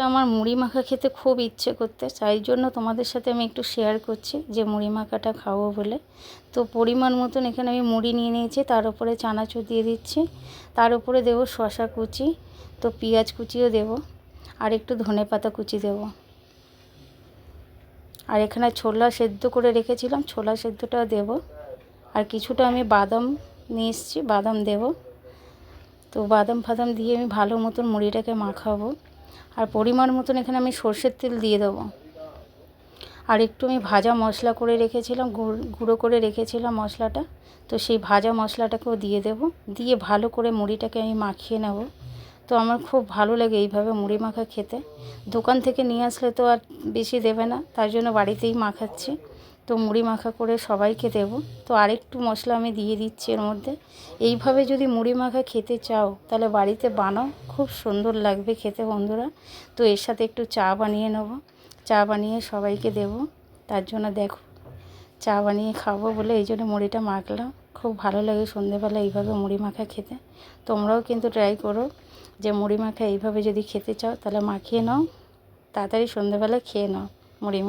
আমার মুড়ি মাখা খেতে খুব ইচ্ছে করতে, তাই জন্য তোমাদের সাথে আমি একটু শেয়ার করছি যে মুড়ি মাখাটা খাবো বলে। তো পরিমাণ মতন এখানে আমি মুড়ি নিয়ে নিয়েছি, তার উপরে চানাচুর দিয়ে দিচ্ছি, তার উপরে দেবো শসা কুচি, তো পেঁয়াজ কুচিও দেবো, আর একটু ধনেপাতা কুচি দেবো। আর এখানে ছোলা সেদ্ধ করে রেখেছিলাম, ছোলা সেদ্ধটাও দেবো, আর কিছুটা আমি বাদাম নিয়ে এসেছি, বাদাম দেবো। তো বাদাম ফাদাম দিয়ে আমি ভালো মতন মুড়িটাকে মাখাবো। আর পরিমাণ মতন এখানে আমি সর্ষের তেল দিয়ে দেবো। আর একটু আমি ভাজা মশলা করে রেখেছিলাম, গুঁড়ো করে রেখেছিলাম মশলাটা, তো সেই ভাজা মশলাটাকেও দিয়ে দেবো, দিয়ে ভালো করে মুড়িটাকে আমি মাখিয়ে নেব। তো আমার খুব ভালো লাগে এইভাবে মুড়ি মাখা খেতে। দোকান থেকে নিয়ে আসলে তো আর বেশি দেবে না, তার জন্য বাড়িতেই মাখাচ্ছি। তো মুড়ি মাখা করে সবাইকে দেব। তো আরেকটু মশলা আমি দিয়ে দিচ্ছি এর মধ্যে। এইভাবে যদি মুড়ি মাখা খেতে চাও তাহলে বাড়িতে বানাও, খুব সুন্দর লাগবে খেতে বন্ধুরা। তো এর সাথে একটু চা বানিয়ে নেব, চা বানিয়ে সবাইকে দেব। তার জন্য দেখো চা বানিয়ে খাবো বলে এই জন্য মুড়িটা মাখলাম। খুব ভালো লাগে সন্ধেবেলা এইভাবে মুড়ি মাখা খেতে। তোমরাও কিন্তু ট্রাই করো যে মুড়ি মাখা এইভাবে যদি খেতে চাও তাহলে মাখিয়ে নাও, তাড়াতাড়ি সন্ধেবেলা খেয়ে নাও মুড়ি মাখা।